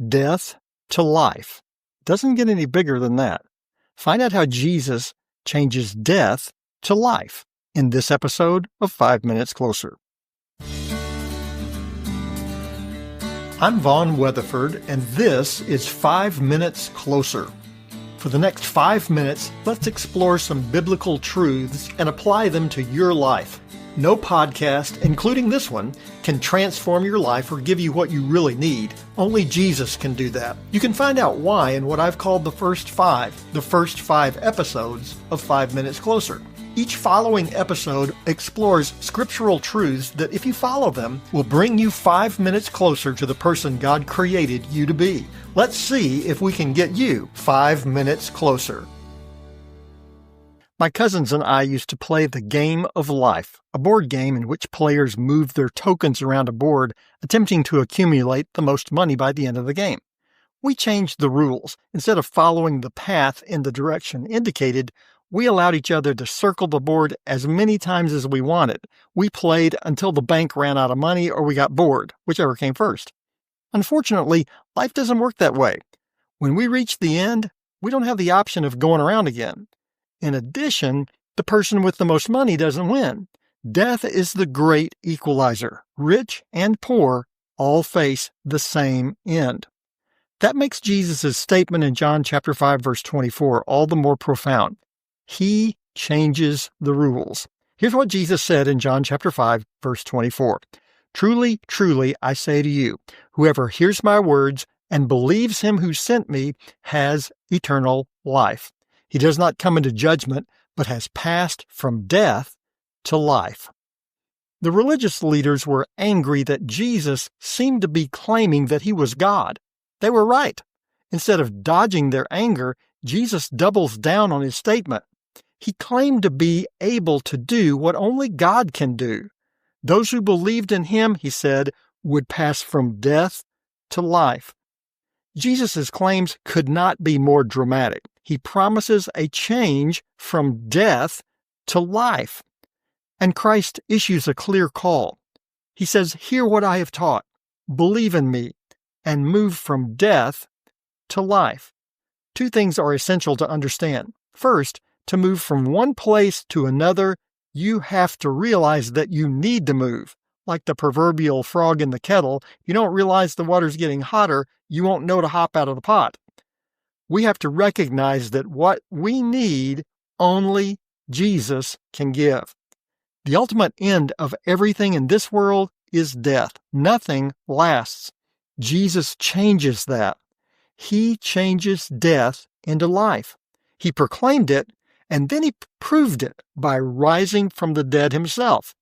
death to life. Doesn't get any bigger than that. Find out how Jesus changes death to life in this episode of 5 Minutes Closer. I'm Vaughn Weatherford, and this is 5 Minutes Closer. For the next 5 minutes, let's explore some biblical truths and apply them to your life. No podcast, including this one, can transform your life or give you what you really need. Only Jesus can do that. You can find out why in what I've called the first five episodes of 5 Minutes Closer. Each following episode explores scriptural truths that, if you follow them, will bring you 5 minutes closer to the person God created you to be. Let's see if we can get you 5 minutes closer. My cousins and I used to play the Game of Life, a board game in which players move their tokens around a board, attempting to accumulate the most money by the end of the game. We changed the rules. Instead of following the path in the direction indicated, we allowed each other to circle the board as many times as we wanted. We played until the bank ran out of money or we got bored, whichever came first. Unfortunately, life doesn't work that way. When we reach the end, we don't have the option of going around again. In addition, the person with the most money doesn't win. Death is the great equalizer. Rich and poor all face the same end. That makes Jesus' statement in John chapter 5, verse 24 all the more profound. He changes the rules. Here's what Jesus said in John chapter 5, verse 24. Truly, truly, I say to you, whoever hears my words and believes him who sent me has eternal life. He does not come into judgment, but has passed from death to life. The religious leaders were angry that Jesus seemed to be claiming that he was God. They were right. Instead of dodging their anger, Jesus doubles down on his statement. He claimed to be able to do what only God can do. Those who believed in him, he said, would pass from death to life. Jesus' claims could not be more dramatic. He promises a change from death to life. And Christ issues a clear call. He says, hear what I have taught, believe in me, and move from death to life. Two things are essential to understand. First, to move from one place to another, you have to realize that you need to move. Like the proverbial frog in the kettle, you don't realize the water's getting hotter, you won't know to hop out of the pot. We have to recognize that what we need, only Jesus can give. The ultimate end of everything in this world is death. Nothing lasts. Jesus changes that. He changes death into life. He proclaimed it, and then he proved it by rising from the dead himself.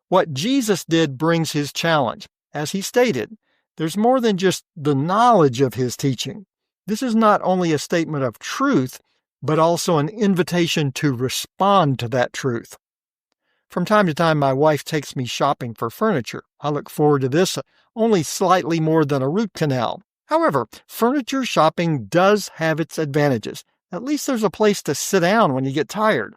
What Jesus did brings his challenge. As he stated, there's more than just the knowledge of his teaching. This is not only a statement of truth, but also an invitation to respond to that truth. From time to time, my wife takes me shopping for furniture. I look forward to this only slightly more than a root canal. However, furniture shopping does have its advantages. At least there's a place to sit down when you get tired.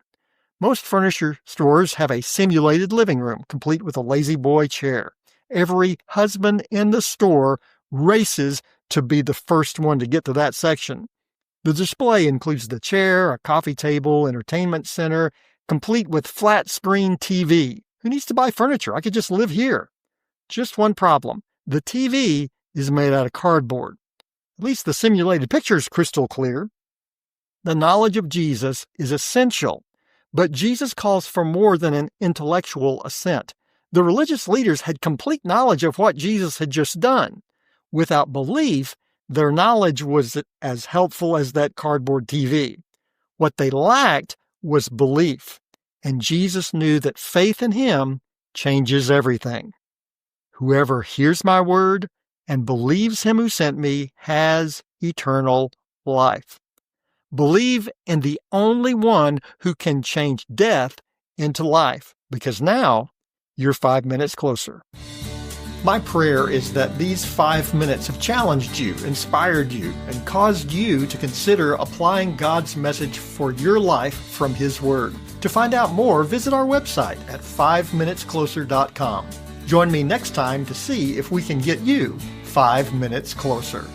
Most furniture stores have a simulated living room, complete with a lazy boy chair. Every husband in the store races to be the first one to get to that section. The display includes the chair, a coffee table, entertainment center, complete with flat-screen TV. Who needs to buy furniture? I could just live here. Just one problem. The TV is made out of cardboard. At least the simulated picture is crystal clear. The knowledge of Jesus is essential, but Jesus calls for more than an intellectual assent. The religious leaders had complete knowledge of what Jesus had just done. Without belief, their knowledge was as helpful as that cardboard TV. What they lacked was belief, and Jesus knew that faith in him changes everything. Whoever hears my word and believes him who sent me has eternal life. Believe in the only one who can change death into life, because now you're 5 minutes closer. My prayer is that these 5 minutes have challenged you, inspired you, and caused you to consider applying God's message for your life from His Word. To find out more, visit our website at 5minutescloser.com. Join me next time to see if we can get you 5 minutes closer.